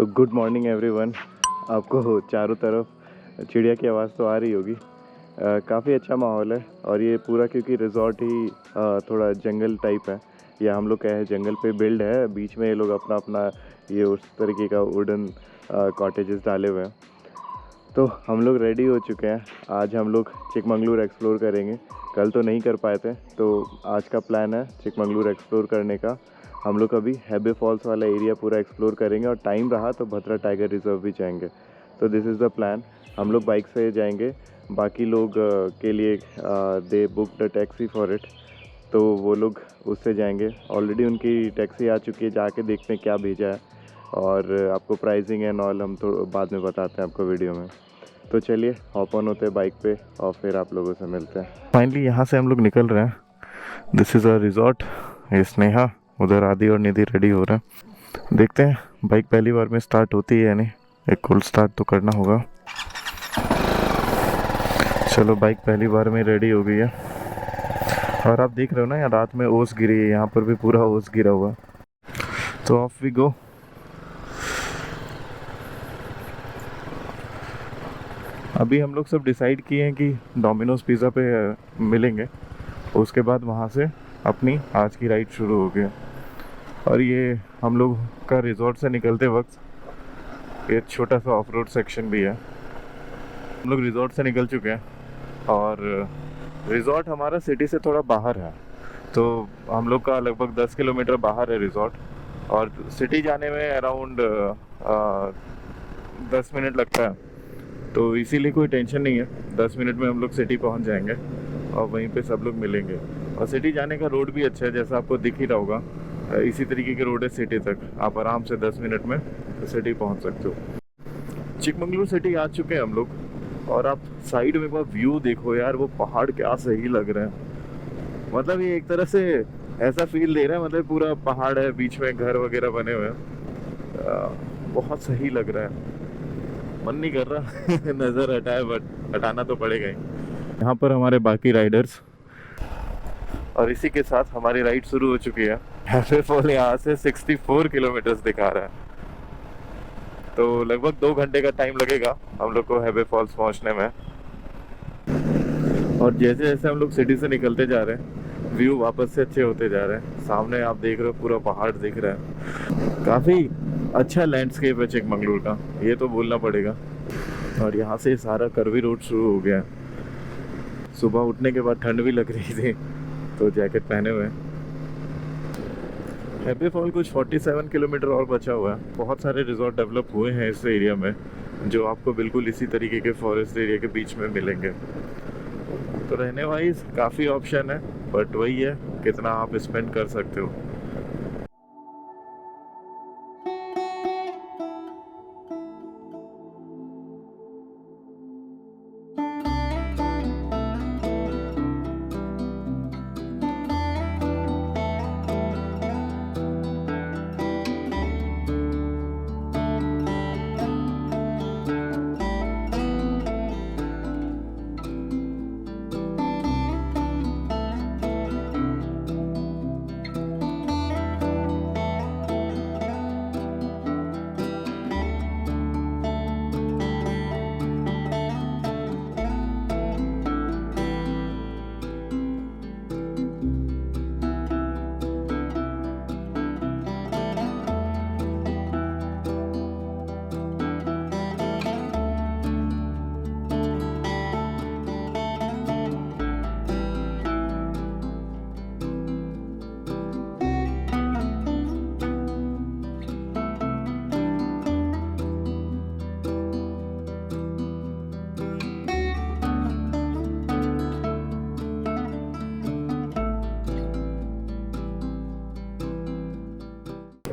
तो good morning everyone. आपको चारों तरफ चिड़िया की आवाज़ तो आ रही होगी। काफ़ी अच्छा माहौल है और ये पूरा क्योंकि रिजॉर्ट ही थोड़ा जंगल टाइप है, या हम लोग कहें जंगल पे बिल्ड है। बीच में ये लोग अपना अपना ये उस तरीके का वुडन कॉटेजेस डाले हुए हैं। तो हम लोग रेडी हो चुके हैं। आज हम लोग चिकमंगलूर एक्सप्लोर करेंगे। कल तो नहीं कर पाए थे, तो आज का प्लान है चिकमंगलूर एक्सप्लोर करने का। हम लोग अभी हैबे फॉल्स वाला एरिया पूरा एक्सप्लोर करेंगे और टाइम रहा तो भद्रा टाइगर रिजर्व भी जाएंगे। तो दिस इज़ द प्लान। हम लोग बाइक से जाएंगे, बाकी लोग के लिए they book the taxi for it, तो वो लोग उससे जाएंगे। ऑलरेडी उनकी टैक्सी आ चुकी है, जाके देखते हैं क्या भेजा है और आपको प्राइसिंग एंड ऑल हम तो बाद में बताते हैं आपको वीडियो में। तो चलिए हॉप ऑन होते हैं बाइक पे और फिर आप लोगों से मिलते हैं। फाइनली यहाँ से हम लोग निकल रहे हैं। This is a resort. ये स्नेहा, उधर आदि और निधि रेडी हो रहे हैं। देखते हैं बाइक पहली बार में स्टार्ट होती है या नहीं। एक कोल्ड स्टार्ट तो करना होगा। चलो बाइक पहली बार में रेडी हो गई है। और आप देख रहे हो ना, यहाँ रात में ओस गिरी है, यहाँ पर भी पूरा ओस गिरा हुआ। तो ऑफ वी गो। अभी हम लोग सब डिसाइड किए हैं कि डोमिनोज पिज़्ज़ा पे मिलेंगे, उसके बाद वहाँ से अपनी आज की राइड शुरू हो गई। और ये हम लोग का रिजॉर्ट से निकलते वक्त एक छोटा सा ऑफ रोड सेक्शन भी है। हम लोग रिजॉर्ट से निकल चुके हैं और रिजॉर्ट हमारा सिटी से थोड़ा बाहर है, तो हम लोग का लगभग 10 किलोमीटर बाहर है रिजॉर्ट। और सिटी जाने में अराउंड 10 मिनट लगता है, तो इसीलिए कोई टेंशन नहीं है। 10 मिनट में हम लोग सिटी पहुंच जाएंगे और वहीं पे सब लोग मिलेंगे। और सिटी जाने का रोड भी अच्छा है, जैसा आपको दिख ही रहा होगा। इसी तरीके के रोड है सिटी तक, आप आराम से 10 मिनट में सिटी पहुंच सकते हो। चिकमंगलूर सिटी आ चुके हैं हम लोग। और आप साइड में वो व्यू देखो यार, वो पहाड़ क्या सही लग रहे हैं। मतलब ये एक तरह से ऐसा फील दे रहा है, मतलब पूरा पहाड़ है, बीच में घर वगैरह बने हुए हैं। बहुत सही लग रहा है। मन नहीं कर रहा नज़र हटाए, बट हटाना तो पड़ेगा ही। यहाँ पर हमारे बाकी राइडर्स, और इसी के साथ हमारी राइड शुरू हो चुकी है। हैबे फॉल यहाँ से 64 किलोमीटर्स दिखा रहा है, तो लगभग 2 घंटे का टाइम लगेगा हम लोग को हैबे फॉल्स पहुँचने में। और जैसे जैसे हम लोग सिटी से निकलते जा रहे हैं, व्यू वापस से अच्छे होते जा रहे हैं। सामने आप देख रहे हो पूरा पहाड़ दिख रहा है। काफ़ी अच्छा लैंडस्केप है चिकमंगलूर का, ये तो बोलना पड़ेगा। और यहाँ से सारा कर्वी रोड शुरू हो गया है। सुबह उठने के बाद ठंड भी लग रही थी, तो जैकेट पहने हुए हैं। हैबे फॉल कुछ 47 किलोमीटर और बचा हुआ है। बहुत सारे रिजॉर्ट डेवलप हुए हैं इस एरिया में, जो आपको बिल्कुल इसी तरीके के फॉरेस्ट एरिया के बीच में मिलेंगे। तो रहने वाइज काफ़ी ऑप्शन है, बट वही है कितना आप स्पेंड कर सकते हो।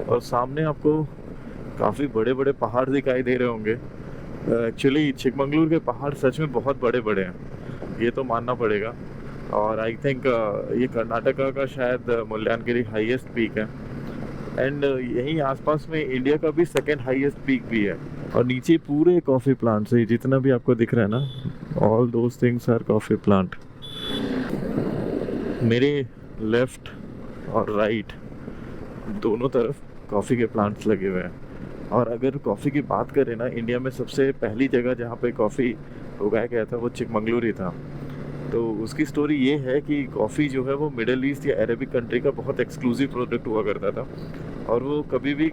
और सामने आपको काफ़ी बड़े बड़े पहाड़ दिखाई दे रहे होंगे। एक्चुअली चिकमंगलूर के पहाड़ सच में बहुत बड़े बड़े हैं, ये तो मानना पड़ेगा। और आई थिंक ये कर्नाटका का शायद मुल्यांगिरी हाईएस्ट पीक है। एंड यहीं आसपास में इंडिया का भी सेकंड हाईएस्ट पीक भी है। और नीचे पूरे कॉफ़ी प्लांट्स है, जितना भी आपको दिख रहा है ना, all those things are coffee plant. मेरे लेफ्ट और राइट दोनों तरफ कॉफ़ी के प्लांट्स लगे हुए हैं। और अगर कॉफ़ी की बात करें ना, इंडिया में सबसे पहली जगह जहाँ पे कॉफ़ी उगाया गया था वो चिकमंगलूर ही था। तो उसकी स्टोरी ये है कि कॉफ़ी जो है वो मिडल ईस्ट या अरेबिक कंट्री का बहुत एक्सक्लूसिव प्रोडक्ट हुआ करता था। और वो कभी भी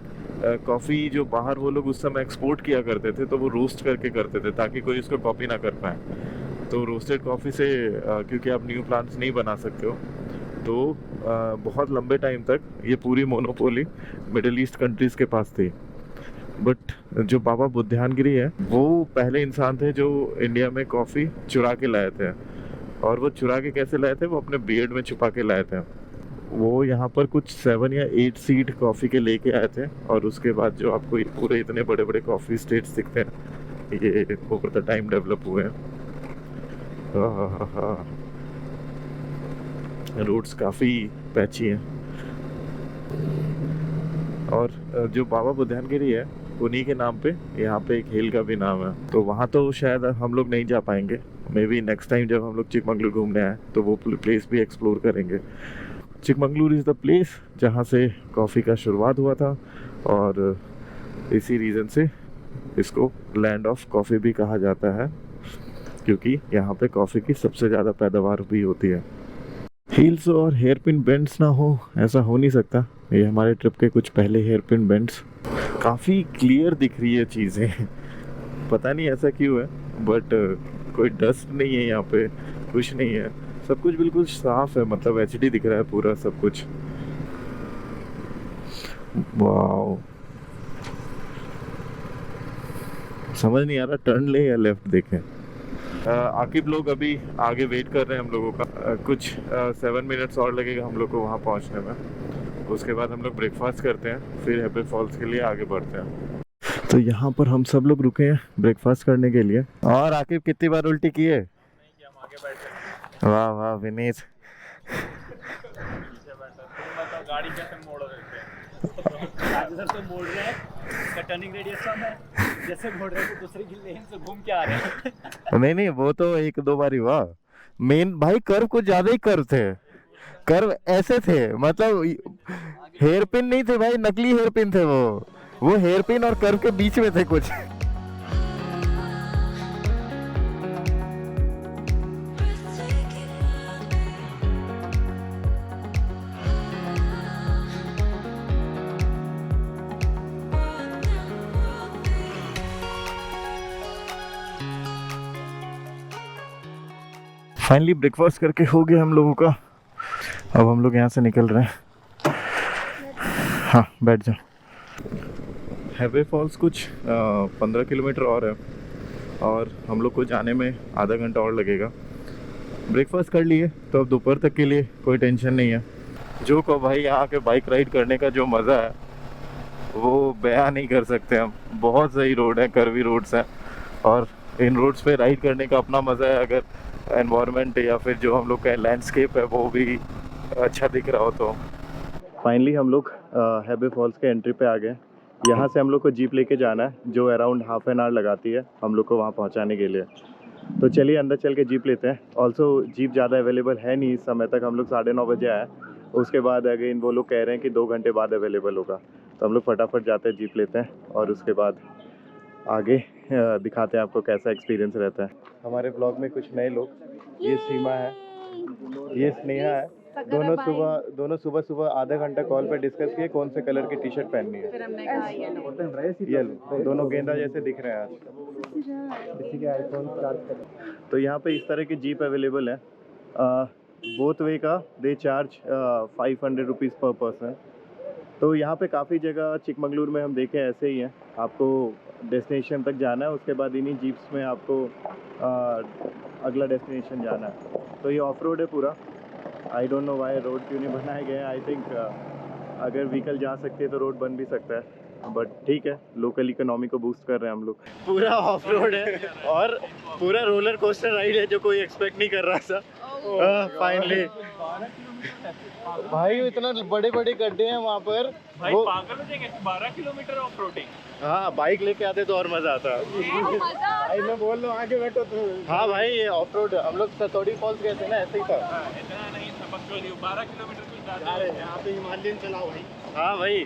कॉफ़ी जो बाहर वो लोग उस समय एक्सपोर्ट किया करते थे तो वो रोस्ट करके करते थे ताकि कोई उसको कॉपी ना कर पाए। तो रोस्टेड कॉफ़ी से क्योंकि आप न्यू प्लांट्स नहीं बना सकते हो, तो बहुत लंबे टाइम तक ये पूरी मोनोपोली मिडल ईस्ट कंट्रीज़ के पास थी। बट जो बाबा बुद्धानगिरी है वो पहले इंसान थे जो इंडिया में कॉफ़ी चुरा के लाए थे। और वो चुरा के कैसे लाए थे, वो अपने बियर्ड में छुपा के लाए थे। वो यहाँ पर कुछ 7 या 8 सीड कॉफ़ी के लेके आए थे, और उसके बाद जो आपको ये पूरे इतने बड़े बड़े कॉफ़ी स्टेट्स दिखते हैं ये ओवर द टाइम डेवलप हुए हैं। रोड्स काफ़ी पैची हैं। और जो बाबा बुद्धानगिरी है उन्हीं के नाम पे यहाँ पे एक हिल का भी नाम है। तो वहाँ तो शायद हम लोग नहीं जा पाएंगे, मे बी नेक्स्ट टाइम जब हम लोग चिकमंगलूर घूमने आए तो वो प्लेस भी एक्सप्लोर करेंगे। चिकमंगलूर इज़ द प्लेस जहाँ से कॉफ़ी का शुरुआत हुआ था, और इसी रीज़न से इसको लैंड ऑफ कॉफ़ी भी कहा जाता है, क्योंकि यहाँ पे कॉफ़ी की सबसे ज़्यादा पैदावार भी होती है। हील्स और हेयर पिन बेंड्स ना हो ऐसा हो नहीं सकता। ये हमारे ट्रिप के कुछ पहले हेयर पिन बेंड्स। काफ़ी क्लियर दिख रही है चीज़ें, पता नहीं ऐसा क्यों है, बट कोई डस्ट नहीं है यहाँ पे, कुछ नहीं है, सब कुछ बिल्कुल साफ है, मतलब एचडी दिख रहा है पूरा सब कुछ। वाओ, समझ नहीं आ रहा टर्न ले या लेफ्ट देखें। आकिब लोग अभी आगे वेट कर रहे हैं हम लोगों का। कुछ 7 मिनट्स और लगेगा हम लोग को वहाँ पहुँचने में। उसके बाद हम लोग ब्रेकफास्ट करते हैं, फिर हैप्पी फॉल्स के लिए आगे बढ़ते हैं। तो यहाँ पर हम सब लोग रुके हैं ब्रेकफास्ट करने के लिए। और आकिब कितनी बार उल्टी की है? वाह वाह विनीत। गाड़ी कैसे मोड़ देते हैं? तो मोड़ रहे हैं, इसका टर्निंग रेडियस कम है, जैसे मोड़ रहे हैं तो दूसरी की लेन से घूम के आ रहे हैं। नहीं, वो तो 1-2 बार ही हुआ। मेन भाई कर्व कुछ ज्यादा ही कर्व थे, कर्व ऐसे थे, मतलब हेयर पिन नहीं थे भाई, नकली हेयर पिन थे वो हेयर पिन और कर्व के बीच में थे कुछ। फाइनली ब्रेकफास्ट करके हो गया हम लोगों का। अब हम लोग यहाँ से निकल रहे हैं। हाँ बैठ जाओ। हैवे फॉल्स कुछ 15 किलोमीटर और है, और हम लोग को जाने में आधा घंटा और लगेगा। ब्रेकफास्ट कर लिए तो अब दोपहर तक के लिए कोई टेंशन नहीं है। जो को भाई यहाँ के बाइक राइड करने का जो मज़ा है वो बयान नहीं कर सकते हम। बहुत सही रोड है, कर्वी रोड्स हैं, और इन रोड्स पे राइड करने का अपना मज़ा है। अगर एनवायरनमेंट या फिर जो हम लोग का लैंडस्केप है वो भी अच्छा दिख रहा हो तो। फाइनली हम लोग हैबे फॉल्स के एंट्री पे आ गए। यहाँ से हम लोग को जीप लेके जाना है जो अराउंड हाफ एन आवर लगाती है हम लोग को वहाँ पहुँचाने के लिए। तो चलिए अंदर चल के जीप लेते हैं। ऑल्सो जीप ज़्यादा अवेलेबल है नहीं इस समय तक, हम लोग 9:30 बजे आए। उसके बाद अगेन वो लोग कह रहे हैं कि 2 घंटे बाद अवेलेबल होगा। तो हम लोग फटाफट जाते हैं, जीप लेते हैं, और उसके बाद आगे दिखाते हैं आपको कैसा एक्सपीरियंस रहता है। हमारे ब्लॉग में कुछ नए लोग, ये सीमा है, ये स्नेहा है। दोनों सुबह आधा घंटा कॉल पे डिस्कस किए कौन से कलर की टी शर्ट पहननी है। फिर हमने कहा येलो। दोनों गेंदा जैसे दिख रहे हैं आज। तो यहाँ पे इस तरह की जीप अवेलेबल है। बोथ वे का दे चार्ज 500 रुपीज़ पर पर्सन। तो यहाँ पे काफ़ी जगह चिकमंगलूर में हम देखें ऐसे ही हैं। आपको डेस्टिनेशन तक जाना है, उसके बाद इन्हीं जीप्स में आपको अगला डेस्टिनेशन जाना है। तो ये ऑफ रोड है पूरा। I don't know why road क्यों नहीं बनाए गए हैं। आई थिंक अगर व्हीकल जा सकते हैं तो रोड बन भी सकता है, बट ठीक है, लोकल इकोनॉमी को बूस्ट कर रहे हैं हम लोग। पूरा ऑफ रोड है और पूरा रोलर कोस्टर राइड है जो कोई एक्सपेक्ट नहीं कर रहा था। फाइनली भाई इतना बड़े बड़े गड्ढे हैं वहाँ पर, भाई पागल हो जाएंगे। 12 किलोमीटर ऑफ रोडिंग। हाँ बाइक लेके आते तो और मजा आता। भाई मैं बोल रहा हूँ आगे बैठो तो। हाँ भाई ये ऑफ रोड, हम लोग सतौड़ी फॉल्स गए थे ना, ऐसे ही था। इतना नहीं था, 12 किलोमीटर कुछ ज्यादा है। यहाँ पे हिमालयन चलाओ भाई। हाँ भाई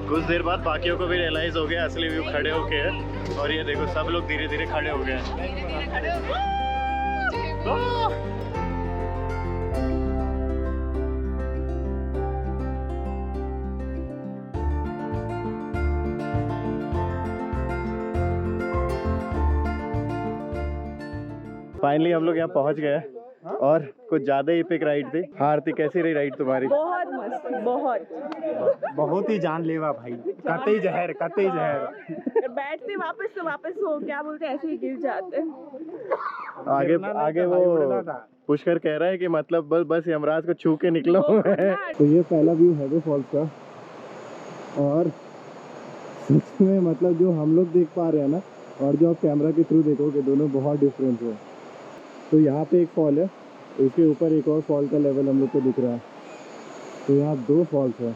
कुछ देर बाद बाकियों को भी रियलाइज हो गया असली व्यू खड़े होके है, और ये देखो सब लोग धीरे धीरे खड़े हो गए हैं। फाइनली हम लोग यहाँ पहुँच गए हैं, और कुछ ज़्यादा ही पिक राइड थी। हाँ आरती, कैसी रही राइड तुम्हारी? बहुत मस्त, बहुत ही जानलेवा भाई, कतई जहर। बैठते वापस तो वापस वो क्या बोलते हैं, ऐसे ही गिर जाते हैं। आगे वो पुष्कर कह रहा है कि मतलब बस यमराज को छू के निकलो। तो ये पहला व्यू हैवे फॉल्स का, और सच में मतलब जो हम लोग देख पा रहे हैं ना, और जो आप कैमरा के थ्रू देखोगे, दोनों बहुत डिफरेंस है। तो यहाँ पे एक फॉल है, उसके ऊपर एक और फॉल का लेवल हम लोग को दिख रहा है। तो यहाँ 2 फॉल्स है।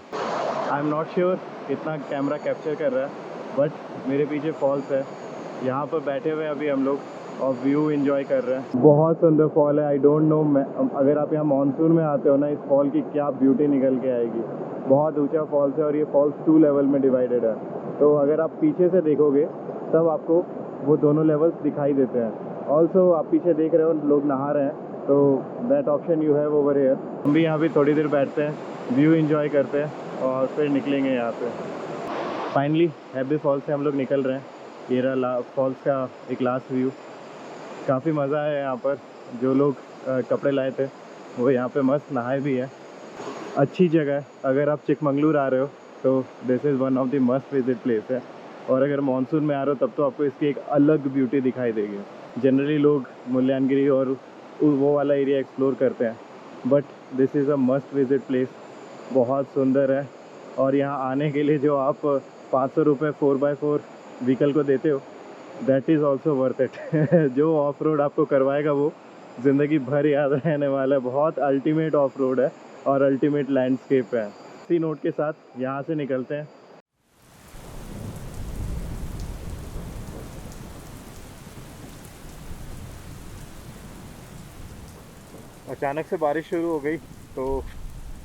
आई एम नॉट श्योर कितना कैमरा कैप्चर कर रहा है, बट मेरे पीछे फॉल्स है। यहाँ पर बैठे हुए अभी हम लोग और व्यू एंजॉय कर रहे हैं। बहुत सुंदर फॉल है। आई डोंट नो, अगर आप यहाँ मानसून में आते हो ना, इस फॉल की क्या ब्यूटी निकल के आएगी। बहुत ऊंचा फॉल्स है, और ये फॉल्स 2 लेवल में डिवाइडेड है। तो अगर आप पीछे से देखोगे तब आपको वो दोनों लेवल्स दिखाई देते हैं। ऑल्सो आप पीछे देख रहे हो लोग नहा रहे हैं, तो that option you have over here. हम भी यहाँ भी थोड़ी देर बैठते हैं, व्यू एंजॉय करते हैं, और फिर निकलेंगे यहाँ पे। फाइनली हैवी फॉल्स से हम लोग निकल रहे हैं। ये रहा फॉल्स का एक लास्ट व्यू। काफ़ी मज़ा है यहाँ पर। जो लोग कपड़े लाए थे वो यहाँ पे मस्त नहाए भी है। अच्छी जगह है। अगर आप चिकमंगलूर आ रहे हो तो this is one of the must visit place है। और अगर मानसून में आ रहे हो तब तो आपको इसकी एक अलग ब्यूटी दिखाई देगी। जनरली लोग मुल्यांगिरी और वो वाला एरिया एक्सप्लोर करते हैं, but this is a must visit place. बहुत सुंदर है, और यहाँ आने के लिए जो आप 500 रुपये 4x4 व्हीकल को देते हो, that is also worth it. जो ऑफ रोड आपको करवाएगा वो ज़िंदगी भर याद रहने वाला है। बहुत अल्टीमेट ऑफ रोड है और अल्टीमेट लैंडस्केप है। इसी नोट के साथ यहाँ से निकलते हैं। अचानक से बारिश शुरू हो गई तो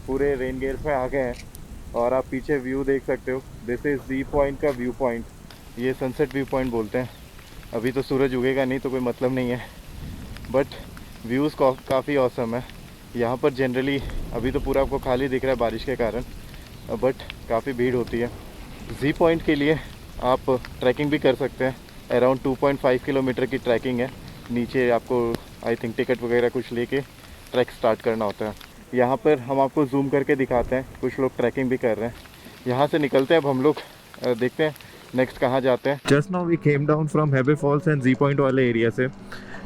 पूरे रेन गेयर्स में आ गए हैं, और आप पीछे व्यू देख सकते हो। दिस इज़ ज़ी पॉइंट का व्यू पॉइंट। ये सनसेट व्यू पॉइंट बोलते हैं। अभी तो सूरज उगेगा नहीं तो कोई मतलब नहीं है, बट व्यूज़ काफ़ी ऑसम है यहाँ पर। जनरली अभी तो पूरा आपको खाली दिख रहा है बारिश के कारण, बट काफ़ी भीड़ होती है। ज़ी पॉइंट के लिए आप ट्रैकिंग भी कर सकते हैं। अराउंड 2.5 किलोमीटर की ट्रैकिंग है। नीचे आपको आई थिंक टिकट वगैरह कुछ लेके ट्रैक स्टार्ट करना होता है। यहाँ पर हम आपको जूम करके दिखाते हैं, कुछ लोग ट्रैकिंग भी कर रहे हैं। यहाँ से निकलते हैं अब हम लोग, देखते हैं नेक्स्ट कहाँ जाते हैं। Just now we came down from Hebbe falls and Z point वाले एरिया से,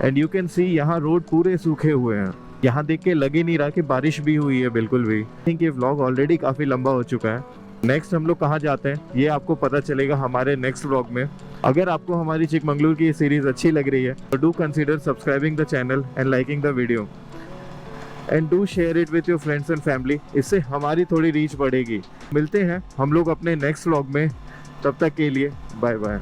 एंड यू कैन सी यहाँ रोड पूरे सूखे हुए हैं। यहाँ देख के लग ही नहीं रहा कि बारिश भी हुई है, बिल्कुल भी। आई थिंक ये व्लॉग ऑलरेडी काफ़ी लंबा हो चुका है। नेक्स्ट हम लोग कहाँ जाते हैं ये आपको पता चलेगा हमारे नेक्स्ट व्लॉग में। अगर आपको हमारी चिकमंगलूर की सीरीज़ अच्छी लग रही है तो do consider subscribing the channel and liking the video, and do share it with your friends and family. इससे हमारी थोड़ी रीच बढ़ेगी। मिलते हैं हम लोग अपने नेक्स्ट व्लॉग में, तब तक के लिए बाय बाय।